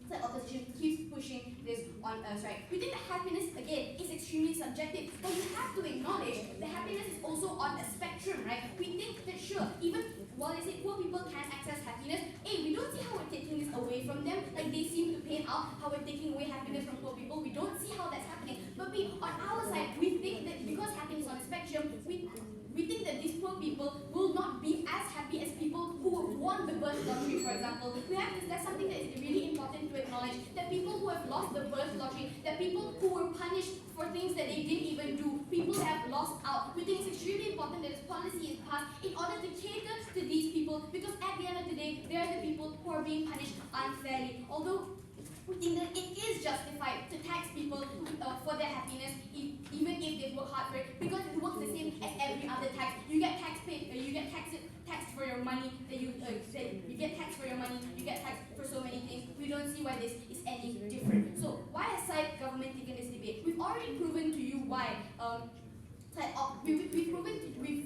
[SPEAKER 4] the opposition keeps pushing this on us, right? We think that happiness, again, is extremely subjective, but we have to acknowledge that happiness is also on a spectrum, right? We think that sure, even while they say poor people can access happiness, we don't see how we're taking this away from them. Like they seem to paint out how we're taking away happiness from poor people. We don't see how that's happening. But on our side, we think that because happiness is on a spectrum, we think that these poor people will not be as happy as people who have won the birth lottery, for example. That's something that is really important to acknowledge. That people who have lost the birth lottery, that people who were punished for things that they didn't even do, people that have lost out. We think it's extremely important that this policy is passed in order to cater to these people, because at the end of the day, they are the people who are being punished unfairly. Although we think that it is justified to tax people for their happiness, even if they work hard for it, because it works the same as every other tax. You get taxed for your money you get taxed for your money, you get taxed for so many things. We don't see why this is any different. So why has side government taken this debate? We've already proven to you why.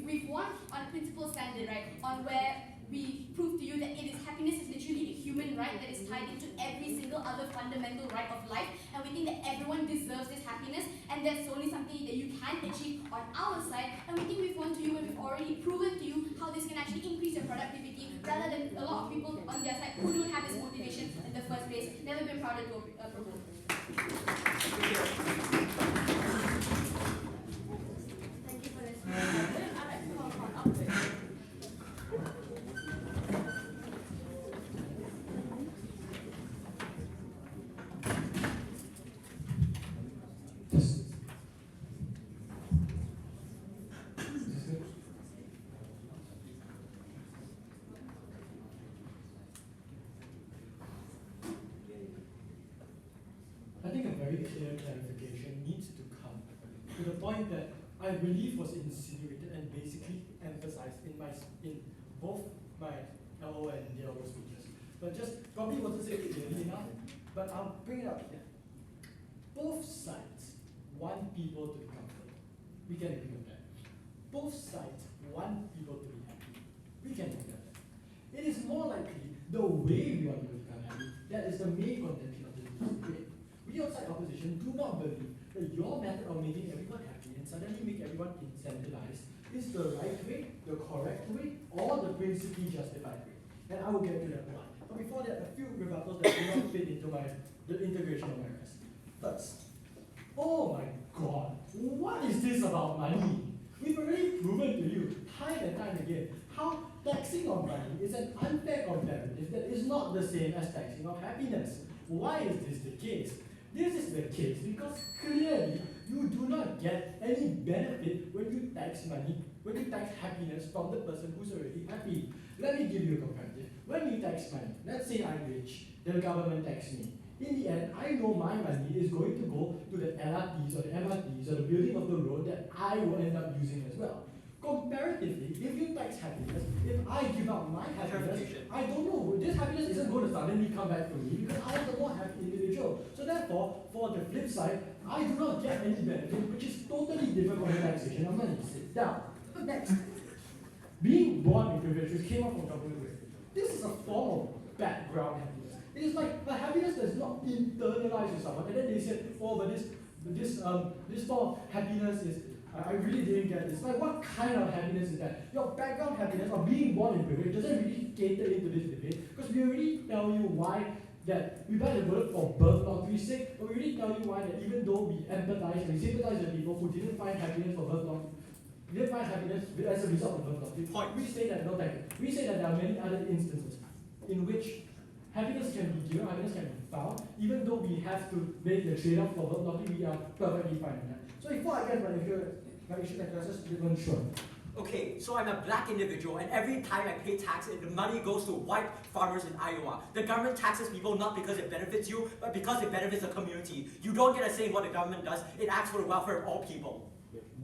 [SPEAKER 4] We've won on principle standard, right? On where we prove to you that happiness is literally a human right that is tied into every single other fundamental right of life, and we think that everyone deserves this happiness, and that's only something that you can achieve on our side. And we think we've won to you when we've already proven to you how this can actually increase your productivity, rather than a lot of people on their side who don't have this motivation in the first place. Never been prouder to propose.
[SPEAKER 1] Thank you for listening. I'd like to call upon
[SPEAKER 6] clear clarification needs to come to the point that I believe was insinuated and basically emphasized in both my LO and DLO speeches, but just probably wasn't said clearly enough. But I'll bring it up here. Both sides want people to be comfortable. We can agree on that. Both sides want people to be happy. We can agree on that. It is more likely the way we want people to become happy that is the main contention of this debate. We outside opposition do not believe that your method of making everyone happy and suddenly make everyone incentivized is the right way, the correct way, or the principally justified way. And I will get to that one. But before that, a few rebuttals that do not fit into the integration of my rest. First, oh my God, what is this about money? We've already proven to you time and time again how taxing of money is an unfair comparative that is not the same as taxing of happiness. Why is this the case? This is the case because clearly you do not get any benefit when you tax money, when you tax happiness from the person who's already happy. Let me give you a comparative. When we tax money, let's say I'm rich, the government tax me. In the end, I know my money is going to go to the LRTs or the MRTs or the building of the road that I will end up using as well. Comparatively, if you tax happiness, if I give up my happiness, I don't know, this happiness isn't going to suddenly come back to me because I am the more happy individual. So therefore, for the flip side, I do not get any benefit, which is totally different from the taxation of money. Sit down. Next, being born in privilege, which came up from government way. This is a form of background happiness. It is like a happiness that's not internalized with someone, and then they said, oh, but this form of happiness is, I really didn't get this. Like, what kind of happiness is that? Your background happiness of being born in privilege doesn't really cater into this debate, because we already tell you why that we buy the bullet for birth lottery's sake, but we already tell you why that even though we empathize and we sympathize with people who didn't find happiness for birth lottery, didn't find happiness as a result of birth lottery, we say that, no thank you. We say that there are many other instances in which happiness can be given, happiness can be found, even though we have to make the trade-off for birth lottery, we are perfectly fine with that. So before I get my issue and just different sure.
[SPEAKER 2] Okay, so I'm a black individual, and every time I pay tax, the money goes to white farmers in Iowa. The government taxes people not because it benefits you, but because it benefits the community. You don't get a say in what the government does. It acts for the welfare of all people.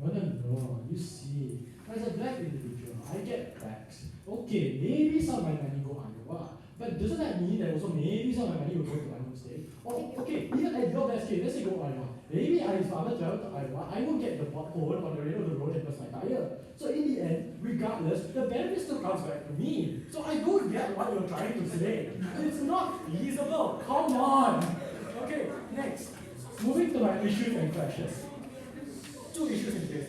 [SPEAKER 6] No, you see, as a black individual, I get taxed. Okay, maybe some of my money go Iowa, but doesn't that mean that also maybe some of my money will go to my home state? Or, okay, even at your best case, let's say go Iowa. Maybe I farmer travel to Iowa, I won't get the pothole on the end of the road that was my tire. So in the end, regardless, the benefit still comes back to me. So I don't get what you're trying to say. It's not feasible. Come on. Okay, next. Moving to my issues and clashes. Two issues in case.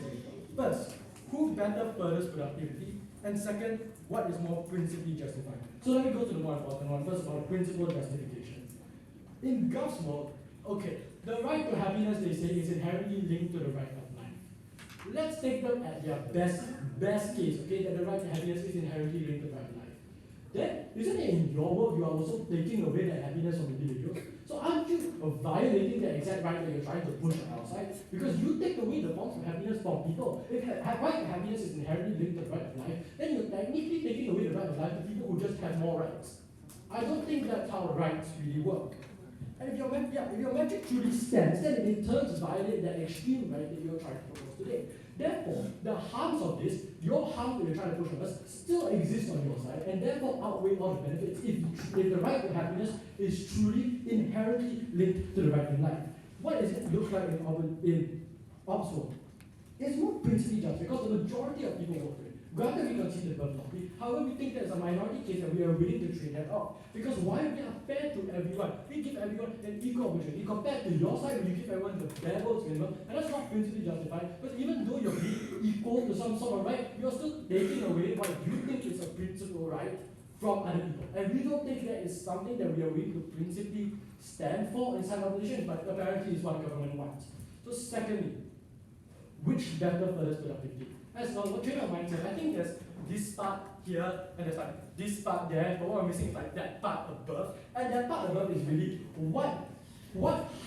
[SPEAKER 6] First, who better furthers productivity? And second, what is more principally justified? So let me go to the more important one. First of all, principle justification. In Gov's world, okay, the right to happiness, they say, is inherently linked to the right of life. Let's take them at their best case, okay, that the right to happiness is inherently linked to the right of life. Then, isn't it in your world you are also taking away that happiness from individuals? So aren't you violating the exact right that you're trying to push outside? Because you take away the forms of happiness from people. If right to happiness is inherently linked to the right of life, then you're technically taking away the right of life to people who just have more rights. I don't think that's how rights really work. And if your metric truly stands, then it turns violate that extreme right that you're trying to propose today. Therefore, the harms of this, your harm that you're trying to push on us, still exists on your side, and therefore outweigh all the benefits if the right to happiness is truly inherently linked to the right in life. What does it look like in Oxford? It's more principally just because the majority of people vote for it. Granted, we concede the birth lottery. However, we think there's a minority case that we are willing to trade that off. Because while we are fair to everyone, we give everyone an equal opportunity. Compared to your side, where you give everyone the bare bones minimum, and that's not principally justified. But even though you're being equal to some sort of right, you're still taking away what you think is a principal right from other people. And we don't think that is something that we are willing to principally stand for in some opposition, but apparently is what the government wants. So secondly, which better furthers productivity? As a train of mindset, I think there's this part here, and there's like this part there, but what we're missing is like that part above. And that part above is really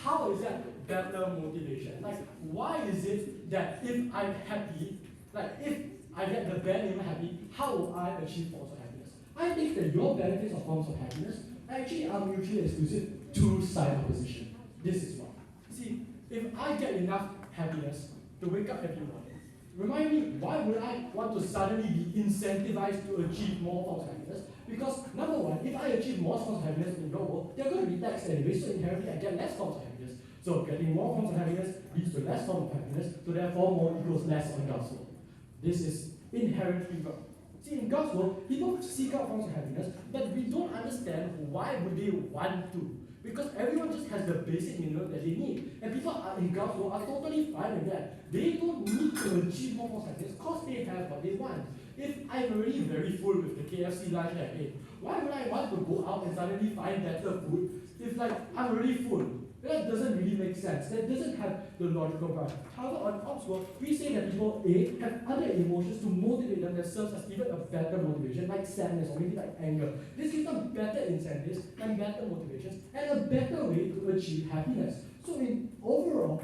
[SPEAKER 6] how is that better motivation? Like, why is it that if I'm happy, like if I get the bare minimum happy, how will I achieve forms of happiness? I think that your benefits of forms of happiness actually are mutually exclusive to side opposition. This is why. See, if I get enough happiness to wake up every morning, remind me, why would I want to suddenly be incentivized to achieve more forms of happiness? Because number one, if I achieve more forms of happiness in your world, they're going to be taxed anyway, so inherently I get less forms of happiness. So getting more forms of happiness leads to less forms of happiness, so therefore more equals less on God's world. This is inherently wrong. See, in God's world, people seek out forms of happiness, but we don't understand why would they want to. Because everyone just has the basic minimum that they need. And people in God's world are totally fine with that. They don't need to achieve more forms of happiness because they have what they want. If I'm already very full with the KFC lunch that I ate, why would I want to go out and suddenly find better food if I'm already full? That doesn't really make sense. That doesn't have the logical ground. However, on Ops world, we say that people A have other emotions to motivate them that serves as even a better motivation, like sadness or maybe like anger. This gives them better incentives and better motivations and a better way to achieve happiness. So in overall,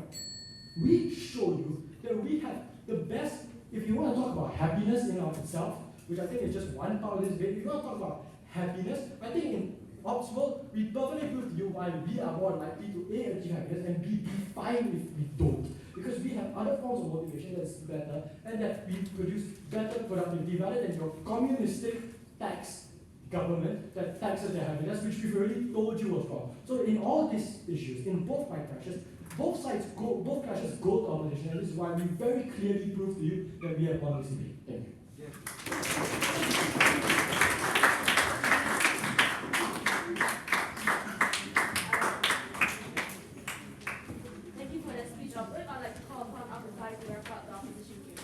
[SPEAKER 6] we show you that we have the best. If you want to talk about happiness in and of itself, which I think is just one part of this debate, if you want to talk about happiness, I think in Ops world, we perfectly prove to you why we are more likely to A, achieve happiness, and B, be fine if we don't. Because we have other forms of motivation that's better, and that we produce better productivity rather than your communistic tax government that taxes their happiness, which we've already told you was wrong. So in all these issues, in both my crashes, both crashes go to opposition, and this is why we very clearly prove to you that we have won this debate. Thank you.
[SPEAKER 1] Thank you for that speech, Robert. I'd like to call upon our side to wrap up the opposition queue.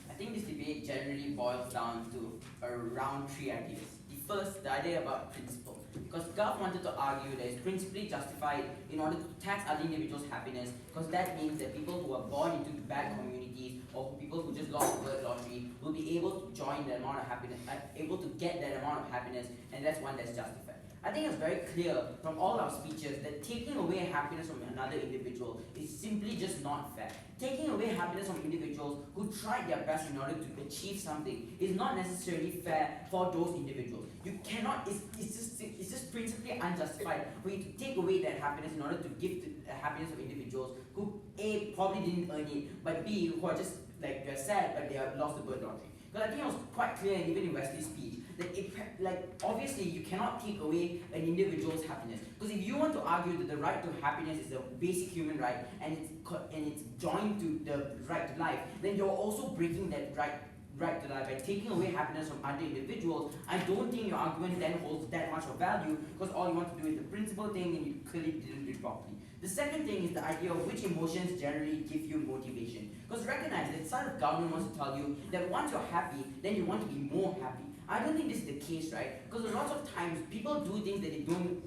[SPEAKER 3] I think this debate generally boils down to around three ideas. The first, the idea about principle. Because Gov wanted to argue that it's principally justified in order to tax other individuals' happiness, because that means that people who are born into bad communities or people who just lost the birth lottery will be able to join the amount of happiness, able to get that amount of happiness, and that's one that's justified. I think it's very clear from all our speeches that taking away happiness from another individual is simply just not fair. Taking away happiness from individuals who tried their best in order to achieve something is not necessarily fair for those individuals. You cannot, it's just principally unjustified for you to take away that happiness in order to give the happiness of individuals who A, probably didn't earn it, but B, who are just like, they're sad but they have lost the birth lottery. Because I think it was quite clear, and even in Wesley's speech, that obviously you cannot take away an individual's happiness. Because if you want to argue that the right to happiness is a basic human right and it's joined to the right to life, then you're also breaking that right to life by taking away happiness from other individuals. I don't think your argument then holds that much of value, because all you want to do is the principal thing and you clearly didn't do it properly. The second thing is the idea of which emotions generally give you motivation. Because recognize that the side of government wants to tell you that once you're happy, then you want to be more happy. I don't think this is the case, right? Because a lot of times people do things that they don't,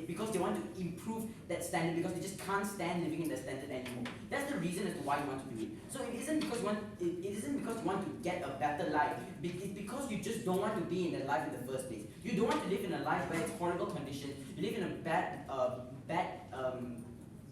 [SPEAKER 3] because they want to improve that standard, because they just can't stand living in that standard anymore. That's the reason as to why you want to do it. So it isn't because you want to get a better life. It's because you just don't want to be in that life in the first place. You don't want to live in a life where it's horrible conditions. You live in a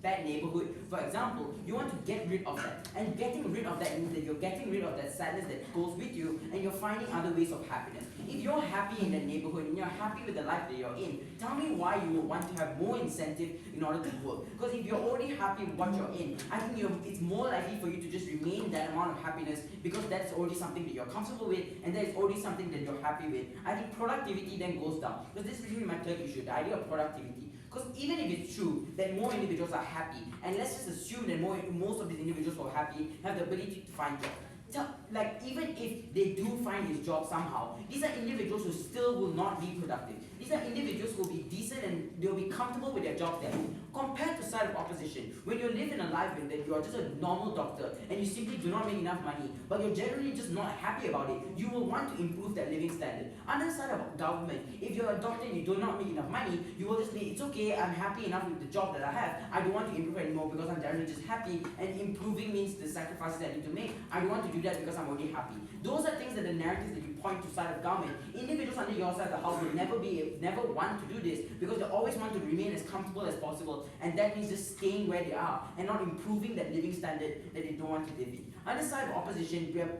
[SPEAKER 3] bad neighborhood. For example, you want to get rid of that. And getting rid of that means that you're getting rid of that sadness that goes with you, and you're finding other ways of happiness. If you're happy in that neighborhood and you're happy with the life that you're in, tell me why you will want to have more incentive in order to work. Because if you're already happy with what you're in, I think it's more likely for you to just remain that amount of happiness, because that's already something that you're comfortable with, and that is already something that you're happy with. I think productivity then goes down. Because this is really my third issue, the idea of productivity. Because even if it's true that more individuals are happy, and let's just assume that most of these individuals who are happy have the ability to find jobs. Like, even if they do find this job somehow, these are individuals who still will not be productive. These are individuals who will be decent and they'll be comfortable with their jobs there. Compared to side of opposition, when you live in a life in that you are just a normal doctor and you simply do not make enough money, but you're generally just not happy about it, you will want to improve that living standard. On the side of government, if you're a doctor and you do not make enough money, you will just be, it's okay, I'm happy enough with the job that I have. I don't want to improve anymore because I'm generally just happy, and improving means the sacrifices I need to make. I don't want to do that because I'm already happy. Those are things that the narratives that you point to side of government. Individuals under your side of the house will never want to do this, because they always want to remain as comfortable as possible, and that means just staying where they are and not improving that living standard that they don't want to live in. On the side of opposition, we have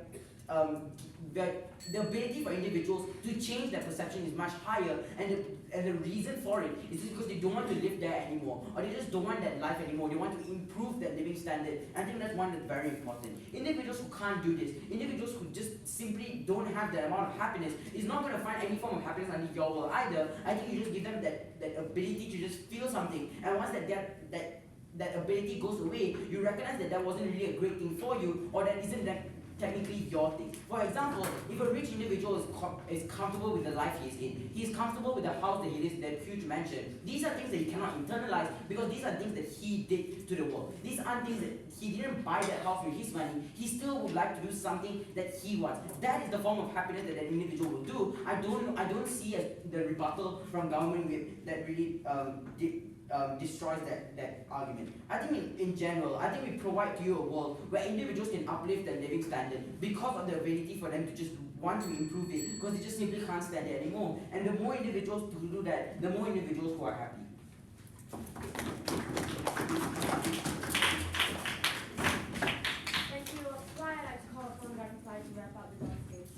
[SPEAKER 3] the ability for individuals to change their perception is much higher, and the reason for it is because they don't want to live there anymore, or they just don't want that life anymore. They want to improve their living standard. I think that's one that's very important. Individuals who can't do this, individuals who just simply don't have that amount of happiness, is not going to find any form of happiness under your world either. I think you just give them that ability to just feel something, and once that ability goes away, you recognize that that wasn't really a great thing for you, or that isn't that technically your thing. For example, if a rich individual is comfortable with the life he is in, he's comfortable with the house that he lives in, that huge mansion, these are things that he cannot internalize because these are things that he did to the world. These aren't things that he didn't buy that house with his money. He still would like to do something that he wants. That is the form of happiness that an individual will do. I don't see as the rebuttal from government that really destroys that argument. I think in general, I think we provide to you a world where individuals can uplift their living standard because of the ability for them to just want to improve it, because they just simply can't stand it anymore. And the more individuals who do that, the more individuals who are happy.
[SPEAKER 1] Thank you. I'd like to call upon Dr. Fly to wrap up the delegate.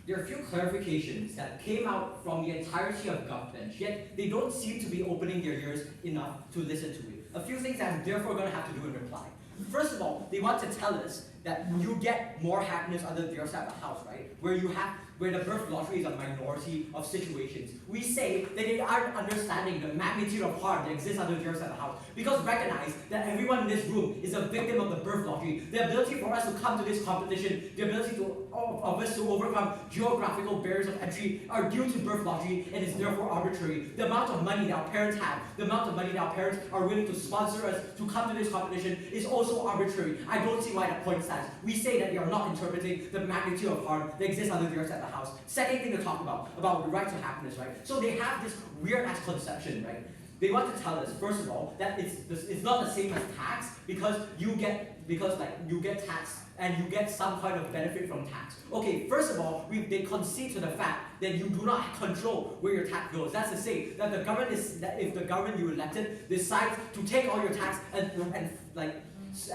[SPEAKER 2] There are a few clarifications that came out from the entirety of GovBench, yet they don't seem to be opening their ears enough to listen to it. A few things I'm therefore going to have to do in reply. First of all, they want to tell us that you get more happiness under their side of the house, right? Where the birth lottery is a minority of situations. We say that they aren't understanding the magnitude of harm that exists under their side of the house, because recognize that everyone in this room is a victim of the birth lottery. The ability for us to come to this competition, the ability of us to overcome geographical barriers of entry are due to birth lottery, and is therefore arbitrary. The amount of money that our parents have, the amount of money that our parents are willing to sponsor us to come to this competition is also arbitrary. I don't see why that point stands. We say that we are not interpreting the magnitude of harm that exists under their side of the house. Second thing to talk about the right to happiness, right? So they have this weird-ass conception, right? They want to tell us, first of all, that it's not the same as tax because you get taxed and you get some kind of benefit from tax. Okay, first of all, they concede to the fact that you do not control where your tax goes. That's to say that if the government you elected decides to take all your tax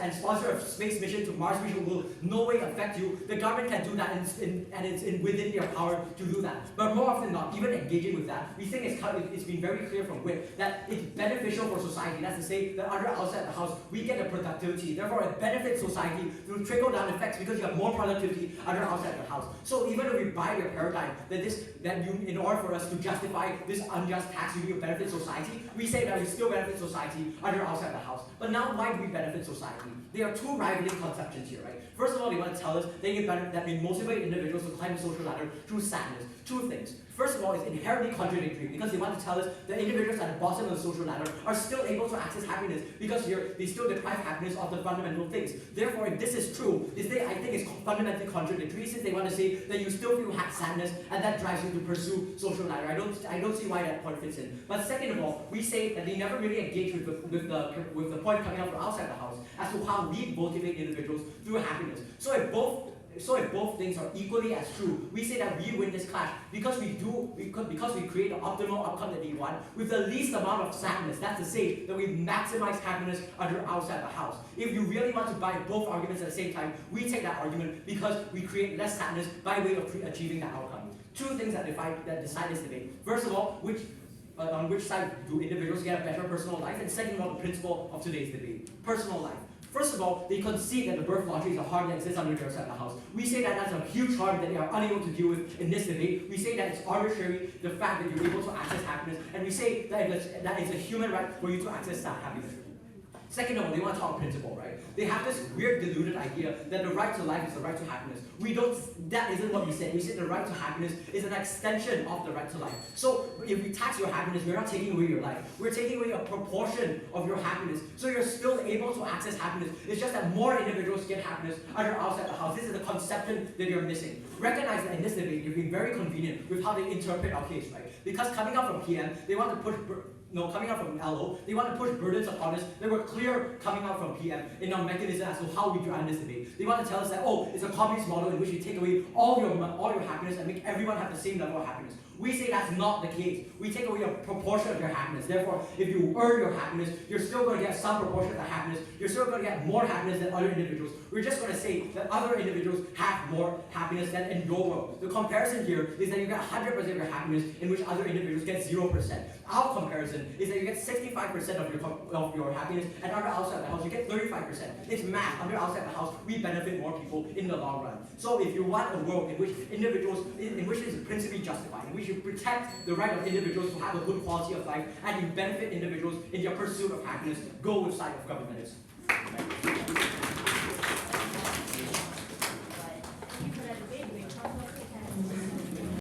[SPEAKER 2] and sponsor a space mission to Mars mission will no way affect you, the government can do that and it's within their power to do that. But more often than not, even engaging with that, we think it's been very clear from WIP that it's beneficial for society. That's to say that outside the house, we get the productivity. Therefore, it benefits society through trickle-down effects because you have more productivity outside the house. So even if we buy your paradigm in order for us to justify this unjust tax, you benefit society, we say that we still benefit society outside the house. But now, why do we benefit society? There are two rivaling conceptions here, right? First of all, they want to tell us that we motivate individuals to climb the social ladder through sadness. Two things. First of all, it's inherently contradictory because they want to tell us that individuals at the bottom of the social ladder are still able to access happiness because they still deprive happiness of the fundamental things. Therefore, if this is true, I think it's fundamentally contradictory since they want to say that you still feel sadness and that drives you to pursue social ladder. I don't see why that point fits in. But second of all, we say that they never really engage with the point coming out from outside the house as to how we motivate individuals through happiness. So if both things are equally as true, we say that we win this clash because we create the optimal outcome that we want with the least amount of sadness. That's to say that we maximize happiness outside the house. If you really want to buy both arguments at the same time, we take that argument because we create less sadness by way of achieving that outcome. Two things that decide this debate. First of all, on which side do individuals get a better personal life? And second of all, the principle of today's debate, personal life. First of all, they concede that the birth lottery is a harm that exists under their side of the house. We say that that's a huge harm that they are unable to deal with in this debate. We say that it's arbitrary, the fact that you're able to access happiness, and we say that it's a human right for you to access that happiness. Second of all, they want to talk principle, right? They have this weird deluded idea that the right to life is the right to happiness. That isn't what we said. We said the right to happiness is an extension of the right to life. So if we tax your happiness, we're not taking away your life. We're taking away a proportion of your happiness. So you're still able to access happiness. It's just that more individuals get happiness outside the house. This is the conception that you're missing. Recognize that in this debate, you're being very convenient with how they interpret our case, right? Because coming up from PM, they want to coming out from LO. They want to push burdens upon us that were clear coming out from PM in our mechanism as to how we run this debate. They want to tell us that, oh, it's a communist model in which you take away all your happiness and make everyone have the same level of happiness. We say that's not the case. We take away a proportion of your happiness. Therefore, if you earn your happiness, you're still going to get some proportion of the happiness. You're still going to get more happiness than other individuals. We're just going to say that other individuals have more happiness than in your world. The comparison here is that you get 100% of your happiness, in which other individuals get 0%. Our comparison is that you get 65% of your happiness, and under outside the house, you get 35%. It's math. Under outside the house, we benefit more people in the long run. So if you want a world in which individuals, in which it is principally justified, in which you protect the right of individuals to have a good quality of life, and you benefit individuals in their pursuit of happiness, go with side of government.